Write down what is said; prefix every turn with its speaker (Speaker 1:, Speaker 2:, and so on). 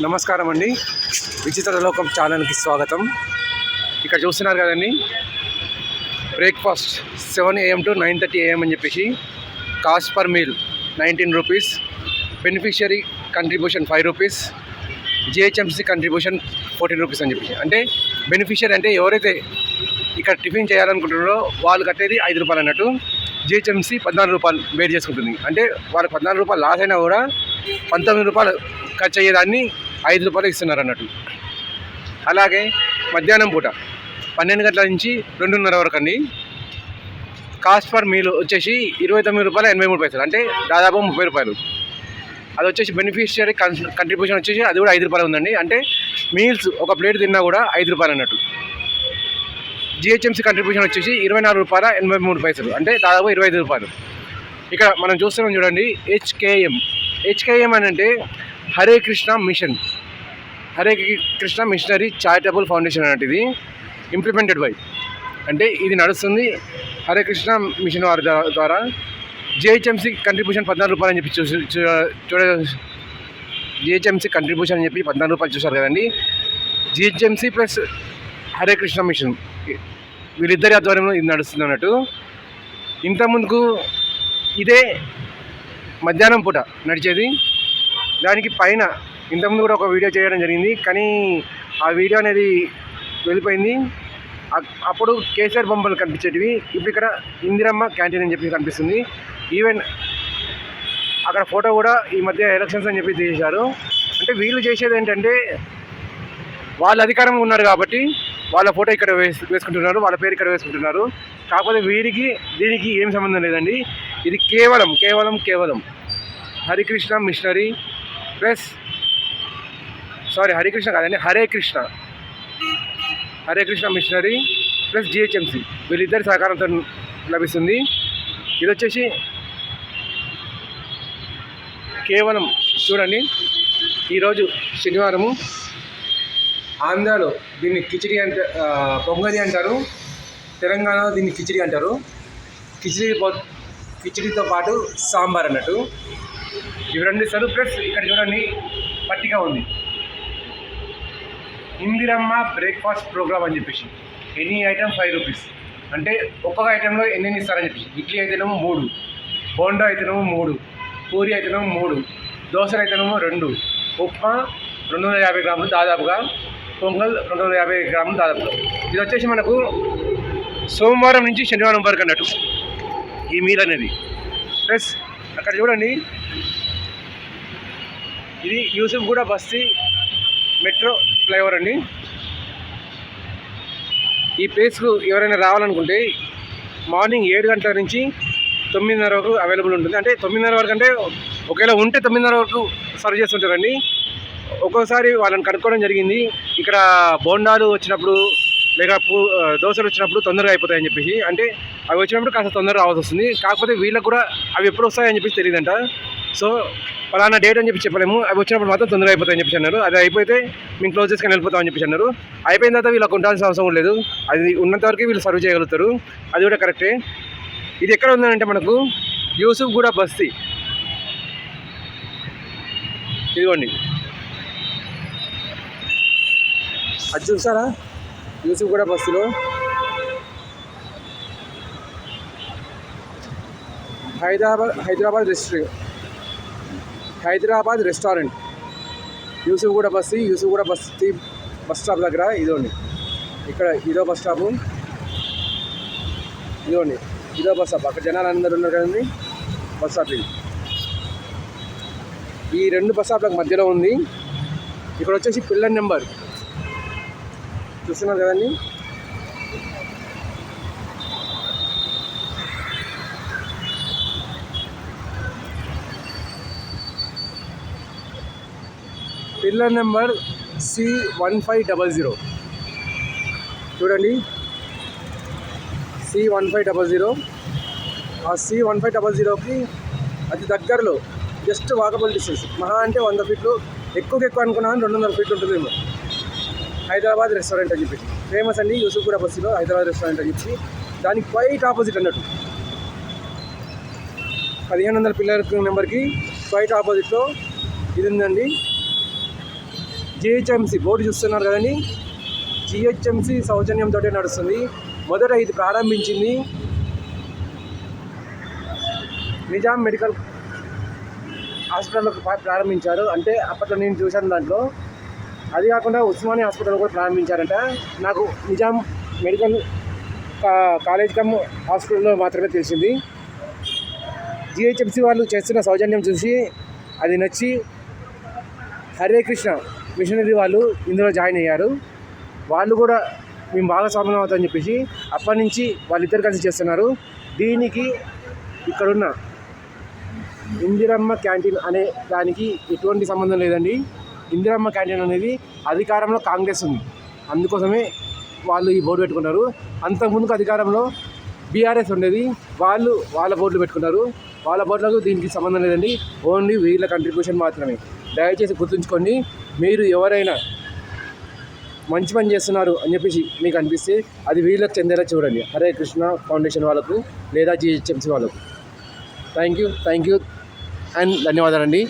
Speaker 1: నమస్కారం అండి. విచిత్ర లోకం ఛానల్కి స్వాగతం. ఇక్కడ చూస్తున్నారు కదండి, బ్రేక్ఫాస్ట్ 7 AM to 9:30 AM అని చెప్పేసి cost per meal 19 rupees, beneficiary contribution 5 rupees, GHMC contribution 14 rupees అని చెప్పేసి. అంటే బెనిఫిషియరీ అంటే ఎవరైతే ఇక్కడ టిఫిన్ చేయాలనుకుంటున్నారో వాళ్ళు కట్టేది 5 రూపాయలు అన్నట్టు. జిహెచ్ఎంసీ 14 రూపాయలు బేర్ చేసుకుంటుంది. అంటే వాళ్ళకి 14 రూపాయలు లాస్ అయినా కూడా 19 రూపాయలు ఖర్చు అయ్యేదాన్ని 5 రూపాయలు ఇస్తున్నారు అన్నట్టు. అలాగే మధ్యాహ్నం పూట 12 గంటల నుంచి 2:30 వరకు అండి కాస్ట్ పర్ మీల్ వచ్చేసి 29 రూపాయల 83 పైసలు, అంటే దాదాపు 30 రూపాయలు. అది వచ్చేసి బెనిఫిషియరీ కంట్రిబ్యూషన్ వచ్చేసి అది కూడా 5 రూపాయలు ఉందండి. అంటే మీల్స్ ఒక ప్లేట్ తిన్నా కూడా 5 రూపాయలు అన్నట్టు. జిహెచ్ఎంసీ కంట్రిబ్యూషన్ వచ్చేసి 24 రూపాయల 83 పైసలు, అంటే దాదాపు 25 రూపాయలు. ఇక్కడ మనం చూస్తున్నాం చూడండి, హెచ్కేఎం అని అంటే Hare Krishna mission, Hare Krishna missionary charitable foundation అన్నట్టు. ఇది ఇంప్లిమెంటెడ్ బై, అంటే ఇది నడుస్తుంది హరే కృష్ణ మిషన్ వారి ద్వారా. జిహెచ్ఎంసీ కంట్రిబ్యూషన్ 14 రూపాయలు అని చెప్పి జిహెచ్ఎంసీ కంట్రిబ్యూషన్ అని చెప్పి 14 రూపాయలు చూసారు కదండి. GHMC plus Hare Krishna mission వీళ్ళిద్దరి ఆధ్వర్యంలో ఇది నడుస్తుంది అన్నట్టు. ఇంతకుముందుకు ఇదే మధ్యాహ్నం పూట నడిచేది. దానికి పైన ఇంతకుముందు కూడా ఒక వీడియో చేయడం జరిగింది, కానీ ఆ వీడియో అనేది వెళ్ళిపోయింది. అప్పుడు కేసీఆర్ బొమ్మలు కనిపించేటివి, ఇప్పుడు ఇక్కడ ఇందిరమ్మ క్యాంటీన్ అని చెప్పి కనిపిస్తుంది. ఈవెన్ అక్కడ ఫోటో కూడా ఈ మధ్య ఎలక్షన్స్ అని చెప్పి తీసేశారు. అంటే వీళ్ళు చేసేది ఏంటంటే, వాళ్ళ అధికారంగా ఉన్నారు కాబట్టి వాళ్ళ ఫోటో ఇక్కడ వేసుకుంటున్నారు, వాళ్ళ పేరు ఇక్కడ వేసుకుంటున్నారు. కాకపోతే వీరికి దీనికి ఏం సంబంధం లేదండి. ఇది కేవలం హరికృష్ణ మిషనరీ ప్లస్ హరికృష్ణ కాదండి, Hare Krishna missionary plus GHMC వీళ్ళిద్దరి సహకారంతో లభిస్తుంది. ఇది వచ్చేసి కేవలం చూడండి, ఈరోజు శనివారము. ఆంధ్రాలో దీన్ని కిచిడి పొంగలి అంటారు, తెలంగాణలో దీన్ని కిచిడి అంటారు. కిచిడితో పాటు సాంబార్ అన్నట్టు ఇవి రెండు ఇస్తారు. ప్లస్ ఇక్కడ చూడండి పట్టిక ఉంది, ఇందిరమ్మ బ్రేక్ఫాస్ట్ ప్రోగ్రామ్ అని చెప్పేసి. ఎనీ ఐటమ్ 5 రూపీస్, అంటే ఒక్కొక్క ఐటెంలో ఎన్ని ఇస్తారని చెప్పేసి. ఇడ్లీ అయితేనేమో 3, బోండా అయితేనేమో 3, పూరి అయితేనేమో 3, దోశలు అయితేనేమో 2, ఉప్మా 250 గ్రాములు దాదాపుగా, పొంగల్ 250 గ్రాములు దాదాపుగా. ఇది వచ్చేసి మనకు సోమవారం నుంచి శనివారం వరకు అన్నట్టు ఈ మీల్ అనేది. ప్లస్ అక్కడ చూడండి, ఇది యూసుఫ్గూడ బస్తీ మెట్రో ఫ్లైఓవర్ అండి. ఈ ప్లేస్కు ఎవరైనా రావాలనుకుంటే మార్నింగ్ 7 గంటల నుంచి 9:30 వరకు అవైలబుల్ ఉంటుంది. అంటే 9:30 వరకు అంటే ఒకవేళ ఉంటే 9:30 వరకు సర్వ్ చేస్తుంటారండి. ఒక్కోసారి వాళ్ళని కనుక్కోవడం జరిగింది, ఇక్కడ బోండాలు వచ్చినప్పుడు లేక దోశలు వచ్చినప్పుడు తొందరగా అయిపోతాయని చెప్పేసి. అంటే అవి వచ్చినప్పుడు కాస్త తొందరగా రావాల్సి వస్తుంది. కాకపోతే వీళ్ళకి కూడా అవి ఎప్పుడు వస్తాయని చెప్పేసి తెలియదంట. సో ఫలానా డేట్ అని చెప్పి చెప్పలేము, అవి వచ్చినప్పుడు మాత్రం తొందరగా అయిపోతాయని చెప్పేసి అన్నారు. అది అయిపోతే మేము క్లోజ్ చేసుకొని వెళ్ళిపోతామని చెప్పేసి అన్నారు. అయిపోయిన తర్వాత వీళ్ళకి ఉండాల్సిన అవసరం లేదు, అది ఉన్నంత వరకు వీళ్ళు సర్వ్ చేయగలుగుతారు. అది కూడా కరెక్టే. ఇది ఎక్కడ ఉందంటే మనకు యూసుఫ్గూడ బస్తీ, ఇదిగోండి అది చూసారా, యూసుఫ్గూడ బస్సులో హైదరాబాద్ రెస్టారెంట్ యూసుఫ్గూడ బస్తీ బస్ స్టాప్ దగ్గర. ఇదోండి ఇక్కడ ఇదో బస్ స్టాపు, ఇదోండి ఇదో బస్ స్టాప్. అక్కడ జనాలు అందరూ ఉన్నారు కదండి, బస్ స్టాప్ ఇది. ఈ 2 బస్ స్టాప్లకు మధ్యలో ఉంది. ఇక్కడ వచ్చేసి పిల్లర్ నెంబర్ చూస్తున్నారు కదండి, పిల్లర్ నెంబర్ C1500 చూడండి, C1500. ఆ C1500కి అతి దగ్గరలో జస్ట్ వాకబుల్ డిస్టెన్స్, మహా అంటే 100 ఫీట్లు, ఎక్కువ అనుకున్నాను 200 ఫీట్లు ఉంటుందేమో, హైదరాబాద్ రెస్టారెంట్ అని చెప్పి ఫేమస్ అండి. యూసుఫ్గూడ బస్సులో హైదరాబాద్ రెస్టారెంట్ అని చెప్పి, దానికి క్వైట్ ఆపోజిట్ అన్నట్టు 1500 పిల్లర్ నెంబర్కి క్వైట్ ఆపోజిట్లో ఇది ఉందండి. జిహెచ్ఎంసి బోర్డు చూస్తున్నారు కదండి, జిహెచ్ఎంసి సౌజన్యంతో నడుస్తుంది. మొదట ఇది ప్రారంభించింది నిజాం మెడికల్ హాస్పిటల్లో ప్రారంభించారు. అంటే అప్పట్లో నేను చూశాను దాంట్లో. అది కాకుండా ఉస్మానియా హాస్పిటల్ కూడా ప్రారంభించారంట. నాకు నిజాం మెడికల్ కాలేజ్ కమ్ హాస్పిటల్లో మాత్రమే తెలిసింది. జిహెచ్ఎంసి వాళ్ళు చేస్తున్న సౌజన్యం చూసి అది నచ్చి హరే కృష్ణ మిషనరీ వాళ్ళు ఇందులో జాయిన్ అయ్యారు. వాళ్ళు కూడా మేము భాగస్వామ్యం అవుతామని చెప్పేసి అప్పటి నుంచి వాళ్ళిద్దరు కలిసి చేస్తున్నారు. దీనికి ఇక్కడున్న ఇందిరమ్మ క్యాంటీన్ అనే దానికి ఎటువంటి సంబంధం లేదండి. ఇందిరమ్మ క్యాంటీన్ అనేది అధికారంలో కాంగ్రెస్ ఉంది, అందుకోసమే వాళ్ళు ఈ బోర్డు పెట్టుకున్నారు. అంతకుముందుకు అధికారంలో బీఆర్ఎస్ ఉండేది, వాళ్ళు వాళ్ళ బోర్డులు పెట్టుకున్నారు. వాళ్ళ బోర్డులకు దీనికి సంబంధం లేదండి, ఓన్లీ వీళ్ళ కంట్రిబ్యూషన్ మాత్రమే. దయచేసి గుర్తుంచుకోండి. మీరు ఎవరైనా మంచి పని చేస్తున్నారు అని చెప్పేసి మీకు అనిపిస్తే అది వీళ్ళకి చెందేలా చూడండి, హరే కృష్ణ ఫౌండేషన్ వాళ్ళకు లేదా జిహెచ్ఎంసీ వాళ్ళకు. థ్యాంక్ యూ అండ్ ధన్యవాదాలండి.